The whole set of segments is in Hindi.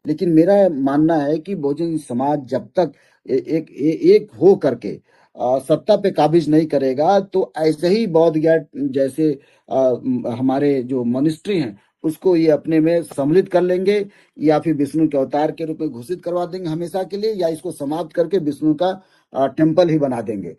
लेकिन मेरा मानना है कि बहुजन समाज जब तक एक हो करके सत्ता पे काबिज नहीं करेगा, तो ऐसे ही बौद्ध गया जैसे हमारे जो मॉनेस्ट्री हैं उसको ये अपने में सम्मिलित कर लेंगे, या फिर विष्णु के अवतार के रूप में घोषित करवा देंगे हमेशा के लिए, या इसको समाप्त करके विष्णु का टेम्पल ही बना देंगे।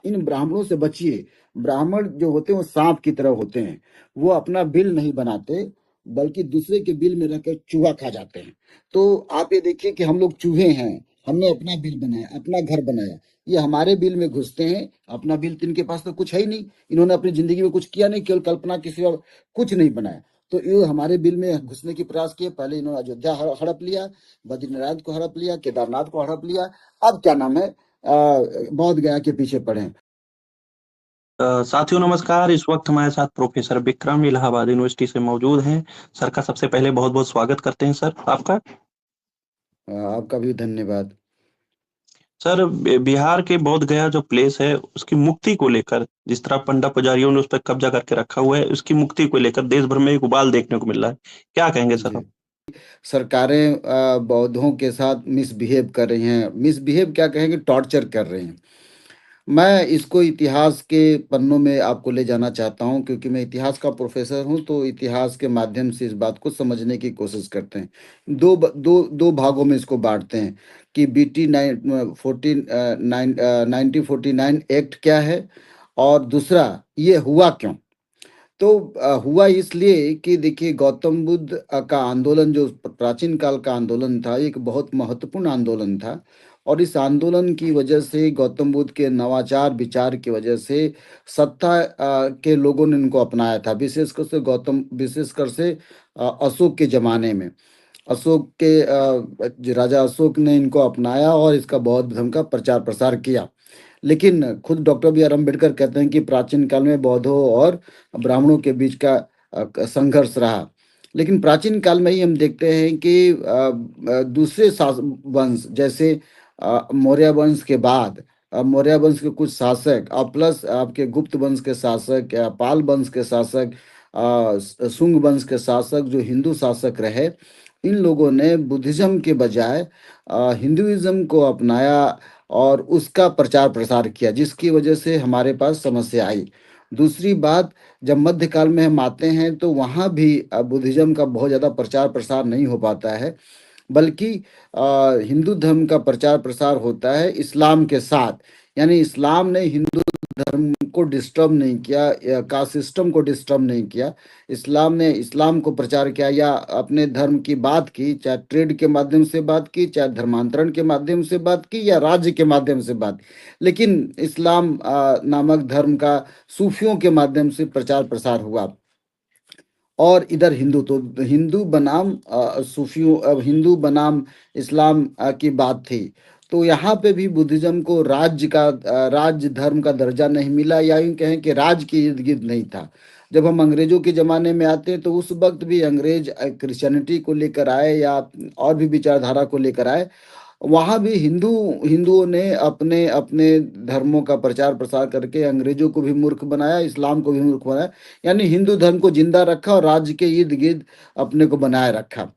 इन ब्राह्मणों से बचिए। ब्राह्मण जो होते हैं वो सांप की तरह होते हैं। वो अपना बिल नहीं बनाते, बल्कि दूसरे के बिल में रहकर चूहा खा जाते हैं। तो आप ये देखिए कि हम लोग चूहे हैं। हमने अपना बिल बनाया, अपना घर बनाया, ये हमारे बिल में घुसते हैं। अपना बिल तो इनके पास तो कुछ है ही नहीं। इन्होंने अपनी जिंदगी में कुछ किया नहीं, केवल कल्पना के सिवा कुछ नहीं बनाया। तो ये हमारे बिल में घुसने की प्रयास किए। पहले इन्होंने अयोध्या हड़प लिया, बद्रीनाथ को हड़प लिया, केदारनाथ को हड़प लिया। अब क्या नाम है, बौद्ध गया के पीछे पड़े हैं। साथियों नमस्कार। इस वक्त हमारे साथ प्रोफेसर विक्रम इलाहाबाद यूनिवर्सिटी से मौजूद हैं। सर का सबसे पहले बहुत बहुत स्वागत करते हैं सर आपका। आपका भी धन्यवाद। सर बिहार के बोध गया जो प्लेस है उसकी मुक्ति को लेकर, जिस तरह पंडा पुजारियों ने उस पर कब्जा करके रखा हुआ है, उसकी मुक्ति को लेकर देश भर में एक उबाल देखने को मिल रहा है। क्या कहेंगे सर जी, आप? सरकारें बौद्धों के साथ मिसबिहेव कर रही हैं। मिसबिहेव क्या कहेंगे, टॉर्चर कर रही हैं। मैं इसको इतिहास के पन्नों में आपको ले जाना चाहता हूं, क्योंकि मैं इतिहास का प्रोफेसर हूं। तो इतिहास के माध्यम से इस बात को समझने की कोशिश करते हैं। दो भागों में इसको बांटते हैं कि बीटी 1949 एक्ट क्या है, और दूसरा ये हुआ क्यों। तो हुआ इसलिए कि देखिए, गौतम बुद्ध का आंदोलन जो प्राचीन काल का आंदोलन था, एक बहुत महत्वपूर्ण आंदोलन था। और इस आंदोलन की वजह से, गौतम बुद्ध के नवाचार विचार की वजह से सत्ता के लोगों ने इनको अपनाया था। विशेषकर से अशोक के जमाने में, अशोक के जो राजा अशोक ने इनको अपनाया और इसका बौद्ध धर्म का प्रचार प्रसार किया। लेकिन खुद डॉक्टर बी आर अम्बेडकर कहते हैं कि प्राचीन काल में बौद्धों और ब्राह्मणों के बीच का संघर्ष रहा। लेकिन प्राचीन काल में ही हम देखते हैं कि दूसरे वंश जैसे मौर्य वंश के बाद, मौर्य वंश के कुछ शासक और प्लस आपके गुप्त वंश के शासक या पाल वंश के शासक, शुंग वंश के शासक, जो हिंदू शासक रहे, इन लोगों ने बुद्धिज्म के बजाय हिंदुइज्म को अपनाया और उसका प्रचार प्रसार किया, जिसकी वजह से हमारे पास समस्या आई। दूसरी बात, जब मध्यकाल में हम आते हैं तो वहाँ भी बुद्धिज्म का बहुत ज़्यादा प्रचार प्रसार नहीं हो पाता है, बल्कि हिंदू धर्म का प्रचार प्रसार होता है इस्लाम के साथ। यानी इस्लाम ने हिंदू धर्म को डिस्टर्ब नहीं किया, या कास्ट सिस्टम को डिस्टर्ब नहीं किया। इस्लाम ने इस्लाम को प्रचार किया, या अपने धर्म की बात की, चाहे ट्रेड के माध्यम से बात की, चाहे धर्मांतरण के माध्यम से बात की, या राज्य के माध्यम से बात की। लेकिन इस्लाम नामक धर्म का सूफियों के माध्यम से प्रचार प्रसार हुआ। और इधर हिंदू, तो हिंदू बनाम सूफियों, अब हिंदू बनाम इस्लाम की बात थी। तो यहाँ पे भी बुद्धिज्म को राज्य धर्म का दर्जा नहीं मिला, या यूं कहें कि राज के इर्द गिर्द नहीं था। जब हम अंग्रेजों के ज़माने में आते हैं तो उस वक्त भी अंग्रेज क्रिश्चियनिटी को लेकर आए, या और भी विचारधारा को लेकर आए। वहाँ भी हिंदुओं ने अपने अपने धर्मों का प्रचार प्रसार करके अंग्रेजों को भी मूर्ख बनाया, इस्लाम को भी मूर्ख बनाया। यानी हिंदू धर्म को जिंदा रखा और राज्य के इर्द गिर्द अपने को बनाए रखा।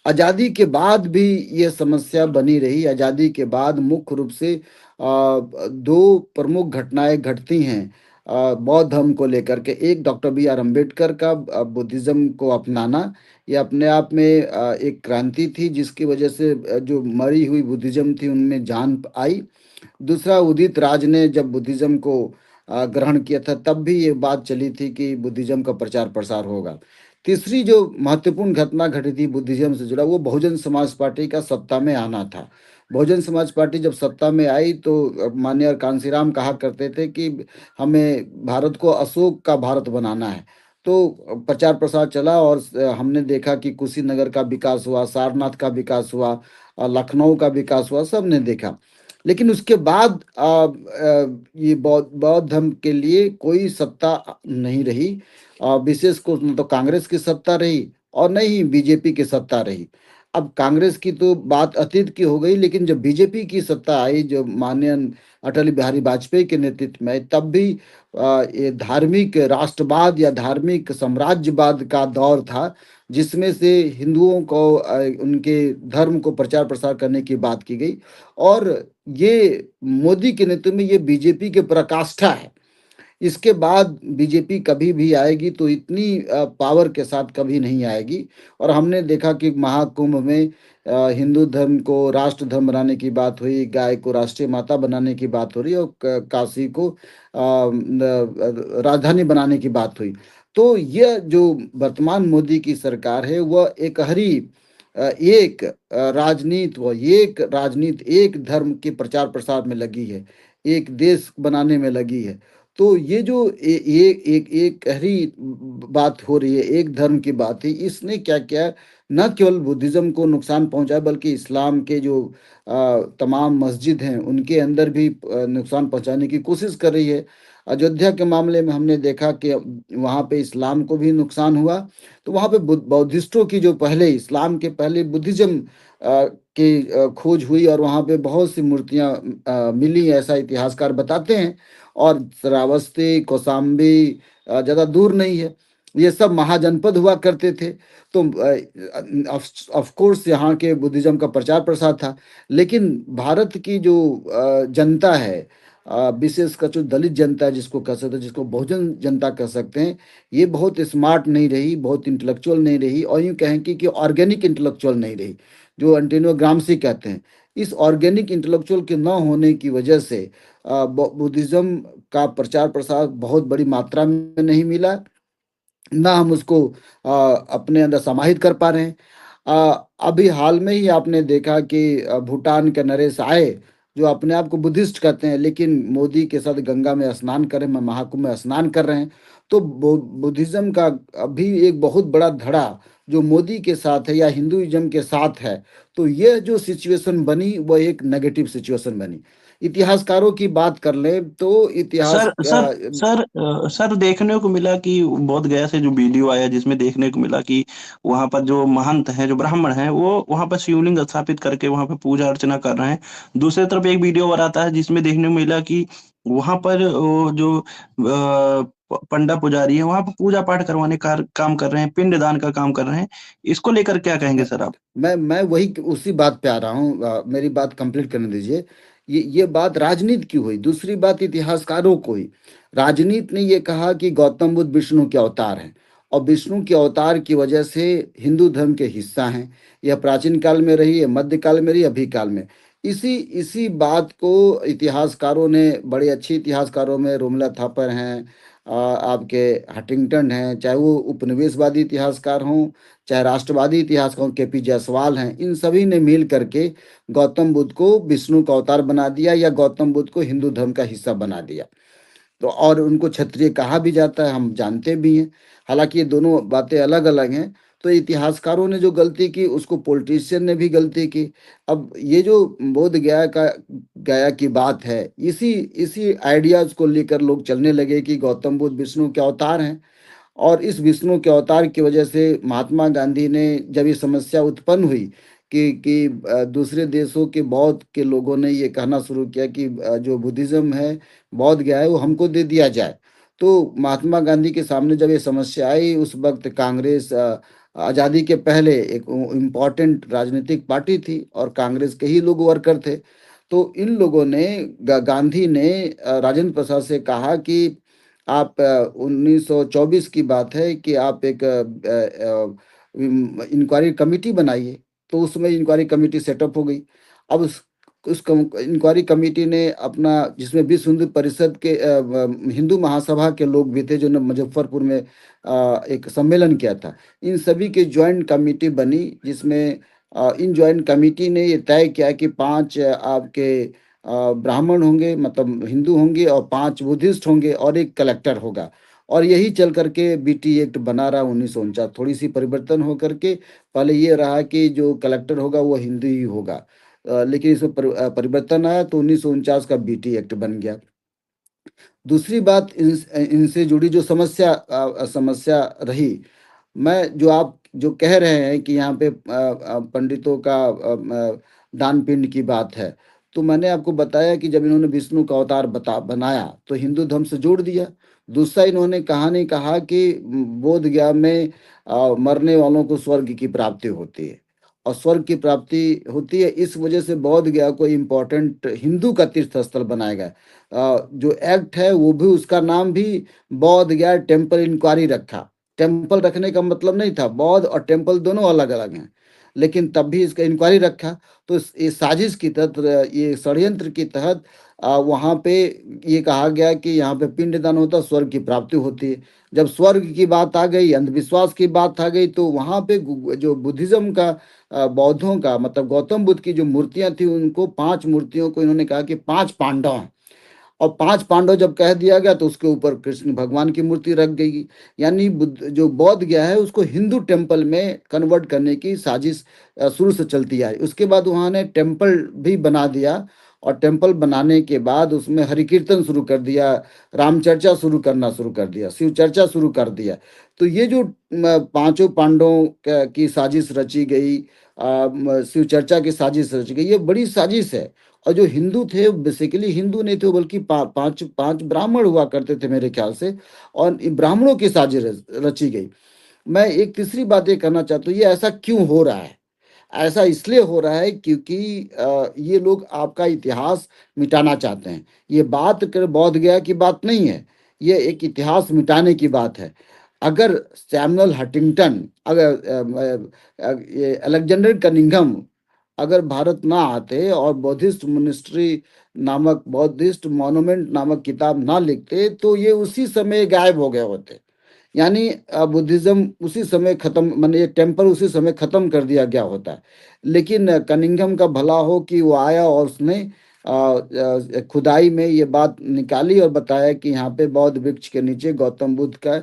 आज़ादी के बाद भी ये समस्या बनी रही। आज़ादी के बाद मुख्य रूप से दो प्रमुख घटनाएं घटती हैं बौद्ध धर्म को लेकर के। एक, डॉक्टर बी आर अम्बेडकर का बुद्धिज्म को अपनाना, ये अपने आप में एक क्रांति थी, जिसकी वजह से जो मरी हुई बुद्धिज्म थी उनमें जान आई। दूसरा, उदित राज ने जब बुद्धिज्म को ग्रहण किया था, तब भी ये बात चली थी कि बुद्धिज्म का प्रचार प्रसार होगा। तीसरी जो महत्वपूर्ण घटना घटी थी बुद्धिज्म से जुड़ा, वो बहुजन समाज पार्टी का सत्ता में आना था। बहुजन समाज पार्टी जब सत्ता में आई तो माननीय कांशीराम कहा करते थे कि हमें भारत को अशोक का भारत बनाना है। तो प्रचार प्रसार चला, और हमने देखा कि कुशीनगर का विकास हुआ, सारनाथ का विकास हुआ, लखनऊ का विकास हुआ, सबने देखा। लेकिन उसके बाद ये बौद्ध धर्म के लिए कोई सत्ता नहीं रही। विशेष को न तो कांग्रेस की सत्ता रही और न ही बीजेपी की सत्ता रही। अब कांग्रेस की तो बात अतीत की हो गई, लेकिन जब बीजेपी की सत्ता आई, जो माननीय अटल बिहारी वाजपेयी के नेतृत्व में आई, तब भी ये धार्मिक राष्ट्रवाद या धार्मिक साम्राज्यवाद का दौर था, जिसमें से हिंदुओं को उनके धर्म को प्रचार प्रसार करने की बात की गई। और ये मोदी के नेतृत्व में ये बीजेपी की पराकाष्ठा है। इसके बाद बीजेपी कभी भी आएगी तो इतनी पावर के साथ कभी नहीं आएगी। और हमने देखा कि महाकुंभ में हिंदू धर्म को राष्ट्र धर्म बनाने की बात हुई, गाय को राष्ट्रीय माता बनाने की बात हो रही, और काशी को राजधानी बनाने की बात हुई। तो यह जो वर्तमान मोदी की सरकार है वह एक राजनीति, एक धर्म के प्रचार प्रसार में लगी है, एक देश बनाने में लगी है। तो ये जो एक एक गहरी बात हो रही है, एक धर्म की बात है, इसने क्या किया, न केवल बुद्धिज्म को नुकसान पहुंचाया बल्कि इस्लाम के जो तमाम मस्जिद हैं उनके अंदर भी नुकसान पहुंचाने की कोशिश कर रही है। अयोध्या के मामले में हमने देखा कि वहाँ पे इस्लाम को भी नुकसान हुआ। तो वहाँ पे बौद्धिस्टों की जो पहले इस्लाम के पहले बुद्धिज्म की खोज हुई, और वहाँ पे बहुत सी मूर्तियाँ मिली, ऐसा इतिहासकार बताते हैं। और श्रावस्ती, कौशाम्बी ज़्यादा दूर नहीं है, ये सब महाजनपद हुआ करते थे। तो ऑफ कोर्स यहाँ के बुद्धिज्म का प्रचार प्रसार था। लेकिन भारत की जो जनता है, विशेषकर जो दलित जनता है जिसको कह सकते हैं, जिसको बहुजन जनता कह सकते हैं, ये बहुत स्मार्ट नहीं रही, बहुत इंटेलेक्चुअल नहीं रही, और यूँ कहें कि ऑर्गेनिक इंटेलेक्चुअल नहीं रही, जो एंटोनियो ग्राम्सी कहते हैं। इस ऑर्गेनिक इंटेलेक्चुअल के न होने की वजह से बुद्धिज्म का प्रचार प्रसार बहुत बड़ी मात्रा में नहीं मिला, ना हम उसको अपने अंदर समाहित कर पा रहे हैं। अभी हाल में ही आपने देखा कि भूटान के नरेश आए, जो अपने आप को बुद्धिस्ट कहते हैं, लेकिन मोदी के साथ गंगा में स्नान कर रहे हैं, महाकुंभ में स्नान कर रहे हैं। तो बुद्धिज्म का अभी एक बहुत बड़ा धड़ा जो मोदी के साथ है या हिंदुइज्म के साथ है। तो यह जो सिचुएशन बनी वह एक नेगेटिव सिचुएशन बनी। इतिहासकारों की बात कर लें तो इतिहास सर सर सर सर देखने को मिला कि बोध गया से जो वीडियो आया जिसमें देखने को मिला कि वहां पर जो महंत हैं, जो ब्राह्मण हैं, वो वहां पर शिवलिंग स्थापित करके वहां पर पूजा अर्चना कर रहे हैं। दूसरी तरफ एक वीडियो और आता है जिसमें देखने को मिला कि वहां पर जो पंडा पुजारी है वहां पर पूजा पाठ करवाने का काम कर रहे हैं, पिंड दान का काम कर रहे हैं। इसको लेकर क्या कहेंगे मैं सर आप? मैं वही उसी बात पे आ रहा हूँ, मेरी बात कंप्लीट करने दीजिए। ये बात राजनीति की हुई, दूसरी बात इतिहासकारों को हुई। राजनीति ने ये कहा कि गौतम बुद्ध विष्णु के अवतार हैं, और विष्णु के अवतार की वजह से हिंदू धर्म के हिस्सा हैं। यह प्राचीन काल में रही है, मध्य काल में रही, अभी काल में। इसी इसी बात को इतिहासकारों ने, बड़े अच्छे इतिहासकारों में रोमला थापर हैं, आपके हटिंगटन हैं, चाहे वो उपनिवेशवादी इतिहासकार हों, चाहे राष्ट्रवादी इतिहासकार केपी जायसवाल हैं, इन सभी ने मिल करके गौतम बुद्ध को विष्णु का अवतार बना दिया, या गौतम बुद्ध को हिंदू धर्म का हिस्सा बना दिया। तो और उनको क्षत्रिय कहा भी जाता है, हम जानते भी हैं। हालांकि ये दोनों बातें अलग अलग हैं। तो इतिहासकारों ने जो गलती की उसको पॉलिटिशियन ने भी गलती की। अब ये जो बोध गया की बात है, इसी इसी आइडियाज को लेकर लोग चलने लगे कि गौतम बुद्ध विष्णु के अवतार हैं। और इस विष्णु के अवतार की वजह से महात्मा गांधी ने, जब ये समस्या उत्पन्न हुई कि दूसरे देशों के बौद्ध के लोगों ने ये कहना शुरू किया कि जो बुद्धिज्म है, बौद्ध गया है, वो हमको दे दिया जाए। तो महात्मा गांधी के सामने जब ये समस्या आई, उस वक्त कांग्रेस आज़ादी के पहले एक इम्पॉर्टेंट राजनीतिक पार्टी थी, और कांग्रेस के ही लोग वर्कर थे। तो इन लोगों ने, गांधी ने राजेंद्र प्रसाद से कहा कि आप 1924 की बात है कि आप एक इंक्वायरी कमेटी बनाइए। तो उसमें इंक्वायरी कमेटी सेटअप हो गई। अब उस इंक्वायरी कमेटी ने अपना, जिसमें विश्व हिंदू परिषद के हिंदू महासभा के लोग भी थे, जो ने मुजफ्फरपुर में एक सम्मेलन किया था, इन सभी की ज्वाइंट कमेटी बनी, जिसमें इन ज्वाइंट कमेटी ने ये तय किया कि 5 आपके ब्राह्मण होंगे, मतलब हिंदू होंगे, और 5 बुद्धिस्ट होंगे, और एक कलेक्टर होगा। और यही चल करके बीटी एक्ट बना रहा 1949। थोड़ी सी परिवर्तन हो करके पहले ये रहा कि जो कलेक्टर होगा वो हिंदू ही होगा, लेकिन इसमें परिवर्तन आया तो 1949 का बीटी एक्ट बन गया। दूसरी बात, इनसे जुड़ी जो समस्या रही, मैं जो आप जो कह रहे हैं कि यहाँ पे पंडितों का दान पिंड की बात है, तो मैंने आपको बताया कि जब इन्होंने विष्णु का अवतार बनाया तो हिंदू धर्म से जोड़ दिया। दूसरा इन्होंने कहानी कहा कि बोध गया में मरने वालों को स्वर्ग की प्राप्ति होती है, और स्वर्ग की प्राप्ति होती है, इस वजह से बोध गया को इम्पोर्टेंट हिंदू का तीर्थ स्थल बनाया गया। जो एक्ट है वो भी, उसका नाम भी बोध गया टेम्पल इंक्वायरी रखा। टेम्पल रखने का मतलब नहीं था, बौद्ध और टेम्पल दोनों अलग अलग हैं, लेकिन तब भी इसका इंक्वायरी रखा। तो ये साजिश की तहत, ये षड्यंत्र के तहत वहाँ पे ये कहा गया कि यहाँ पे पिंडदान होता, स्वर्ग की प्राप्ति होती है। जब स्वर्ग की बात आ गई, अंधविश्वास की बात आ गई, तो वहाँ पे जो बुद्धिज्म का, बौद्धों का, मतलब गौतम बुद्ध की जो मूर्तियां थी, उनको 5 मूर्तियों को इन्होंने कहा कि 5 पांडव हैं। और 5 पांडव जब कह दिया गया तो उसके ऊपर कृष्ण भगवान की मूर्ति रख गई। यानी बुद्ध जो बौद्ध गया है उसको हिंदू टेम्पल में कन्वर्ट करने की साजिश शुरू से चलती आई। उसके बाद वहाँ ने टेम्पल भी बना दिया, और टेम्पल बनाने के बाद उसमें हरि कीर्तन शुरू कर दिया, राम चर्चा शुरू कर दिया, शिव चर्चा शुरू कर दिया। तो ये जो पांचों पांडवों की साजिश रची गई, शिव चर्चा की साजिश रची गई, ये बड़ी साजिश है। और जो हिंदू थे बेसिकली हिंदू नहीं थे, बल्कि पांच पांच ब्राह्मण हुआ करते थे मेरे ख्याल से, और इन ब्राह्मणों की साजिश रची गई। मैं एक तीसरी बात ये कहना चाहता हूँ, ये ऐसा क्यों हो रहा है? ऐसा इसलिए हो रहा है क्योंकि ये लोग आपका इतिहास मिटाना चाहते हैं। ये बात कर बौद्ध गया की बात नहीं है, ये एक इतिहास मिटाने की बात है। अगर सैमुअल हंटिंगटन, अगर ये अलेक्जेंडर कनिंघम अगर भारत ना आते और बौद्धिस्ट मोनेस्ट्री नामक, बौद्धिस्ट मॉन्यूमेंट नामक किताब ना लिखते, तो ये उसी समय गायब हो गए होते। यानी बुद्धिज्म उसी समय खत्म, माने ये टेम्पल उसी समय खत्म कर दिया गया होता है। लेकिन कनिंघम का भला हो कि वो आया और उसने खुदाई में ये बात निकाली और बताया कि यहाँ पे बौद्ध वृक्ष के नीचे गौतम बुद्ध का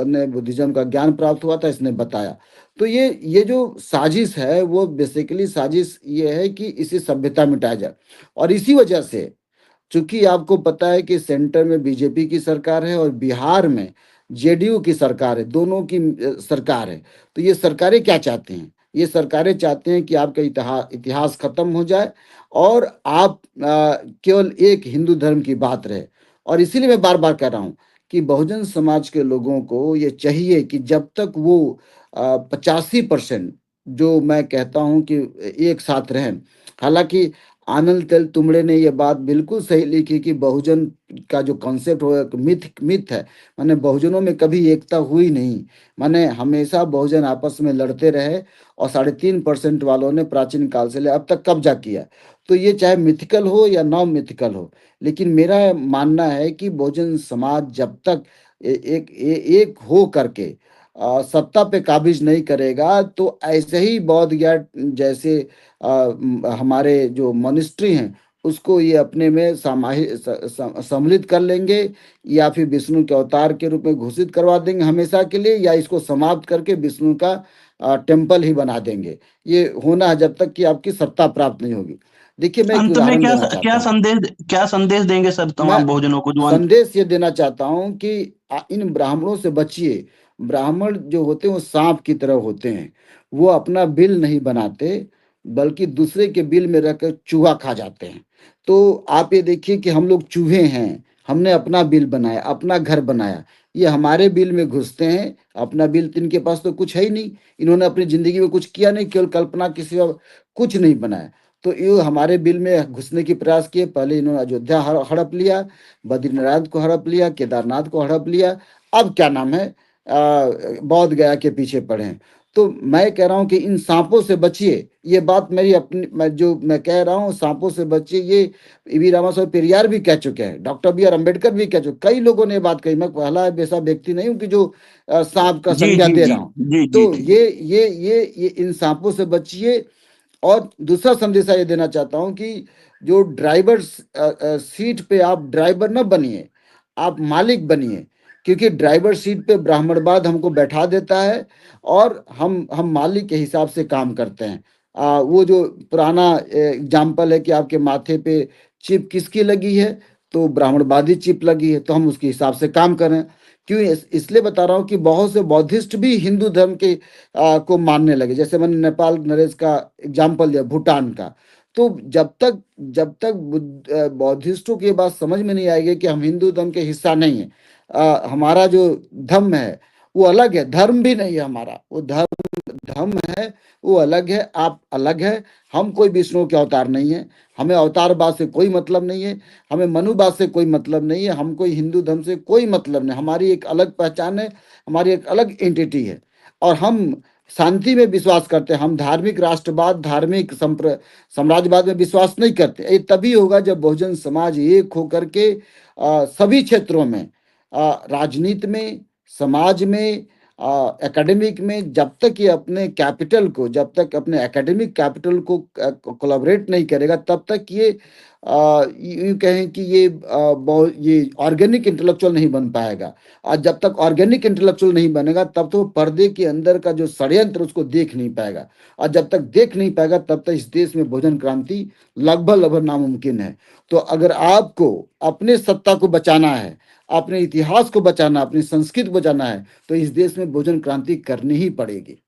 ने बुद्धिज्म का ज्ञान प्राप्त हुआ था, इसने बताया। तो ये जो साजिश है वो बेसिकली साजिश ये है कि इसी सभ्यता मिटाया जाए। और इसी वजह से, चूंकि आपको पता है कि सेंटर में बीजेपी की सरकार है और बिहार में जेडीयू की सरकार है, दोनों की सरकार है। तो ये सरकारें क्या चाहती हैं? ये सरकारें चाहते हैं कि आपका इतिहास खत्म हो जाए और आप केवल एक हिंदू धर्म की बात रहे। और इसीलिए मैं बार बार कह रहा हूं कि बहुजन समाज के लोगों को ये चाहिए कि जब तक वो 85% जो मैं कहता हूं कि एक साथ रहें। हालांकि आनंद तेल तुमड़े ने ये बात बिल्कुल सही लिखी कि बहुजन का जो कॉन्सेप्ट हो, एक मिथ है। माने बहुजनों में कभी एकता हुई नहीं, माने हमेशा बहुजन आपस में लड़ते रहे, और 3.5% वालों ने प्राचीन काल से ले अब तक कब्जा किया। तो ये चाहे मिथिकल हो या नॉन मिथिकल हो, लेकिन मेरा मानना है कि बहुजन समाज जब तक एक हो करके सत्ता पे काबिज नहीं करेगा, तो ऐसे ही बौद्ध ज्ञान जैसे हमारे जो मॉनेस्ट्री हैं उसको ये अपने में सम्मिलित कर लेंगे, या फिर विष्णु के अवतार के रूप में घोषित करवा देंगे हमेशा के लिए, या इसको समाप्त करके विष्णु का टेम्पल ही बना देंगे। ये होना है जब तक कि आपकी सत्ता प्राप्त नहीं होगी। देखिए, मैं एक अंत में उदाहरण क्या देना चाहता क्या हूँ। संदेश क्या संदेश देंगे सर मैं तमाम बहुजनों को जो अंत। संदेश ये देना चाहता हूं कि इन ब्राह्मणों से बचिए। ब्राह्मण जो होते हैं वो सांप की तरह होते हैं, वो अपना बिल नहीं बनाते, बल्कि दूसरे के बिल में रहकर चूहा खा जाते हैं। तो आप ये देखिए कि हम लोग चूहे हैं, हमने अपना बिल बनाया, अपना घर बनाया, ये हमारे बिल में घुसते हैं। अपना बिल तो इनके पास तो कुछ है ही नहीं, इन्होंने अपनी जिंदगी में कुछ किया नहीं, केवल कल्पना के सिवा कुछ नहीं बनाया। तो ये हमारे बिल में घुसने की प्रयास किए। पहले इन्होंने अयोध्या हड़प लिया, बद्रीनाथ को हड़प लिया, केदारनाथ को हड़प लिया, अब क्या नाम है, बौद्ध गया के पीछे पड़े हैं। तो मैं कह रहा हूं कि इन सांपों से बचिए। ये बात मेरी अपनी, मैं कह रहा हूँ सांपों से बचिए, ये वी रामास्वामी पेरियार भी कह चुके हैं, डॉक्टर बी आर अम्बेडकर भी कह चुके, कई लोगों ने ये बात कही। मैं पहला ऐसा व्यक्ति नहीं हूं कि जो सांप का जी संज्ञा जी दे जी रहा हूं। जी जी तो जी। ये इन सांपों से बचिए। और दूसरा संदेशा ये देना चाहता हूं कि जो ड्राइवर सीट पे आप ड्राइवर न बनिए, आप मालिक बनिए। क्योंकि ड्राइवर सीट पे ब्राह्मणवाद हमको बैठा देता है, और हम मालिक के हिसाब से काम करते हैं। वो जो पुराना एग्जाम्पल है कि आपके माथे पे चिप किसकी लगी है, तो ब्राह्मणवादी चिप लगी है, तो हम उसके हिसाब से काम करें। क्यों इसलिए बता रहा हूँ कि बहुत से बौद्धिस्ट भी हिंदू धर्म के को मानने लगे। जैसे मैंने नेपाल नरेश का एग्जाम्पल दिया, भूटान का। तो जब तक बौद्धिस्टों की ये बात समझ में नहीं आएगी कि हम हिंदू धर्म के हिस्सा नहीं है, हमारा जो धर्म है वो अलग है, धर्म भी नहीं है हमारा, वो धर्म है, वो अलग है, आप अलग है। हम कोई विष्णु के अवतार नहीं है, हमें अवतारवाद से कोई मतलब नहीं है, हमें मनुवाद से कोई मतलब नहीं है, हम कोई हिंदू धर्म से कोई मतलब नहीं, हमारी एक अलग पहचान है, हमारी एक अलग एंटिटी है। और हम शांति में विश्वास करते हैं, हम धार्मिक राष्ट्रवाद, धार्मिक साम्राज्यवाद में विश्वास नहीं करते। ये तभी होगा जब बहुजन समाज एक होकर के सभी क्षेत्रों में, राजनीति में, समाज में, एकेडमिक में, जब तक ये अपने कैपिटल को, जब तक अपने एकेडमिक कैपिटल को कोलैबोरेट नहीं करेगा, तब तक ये यूं कहें कि ये ऑर्गेनिक इंटेलेक्चुअल नहीं बन पाएगा। और जब तक ऑर्गेनिक इंटेलेक्चुअल नहीं बनेगा, तब तो पर्दे के अंदर का जो षड्यंत्र उसको देख नहीं पाएगा। और जब तक देख नहीं पाएगा, तब तक इस देश में भोजन क्रांति लगभग लगभग नामुमकिन है। तो अगर आपको अपने सत्ता को बचाना है, अपने इतिहास को बचाना, अपनी संस्कृति को बचाना है, तो इस देश में भोजन क्रांति करनी ही पड़ेगी।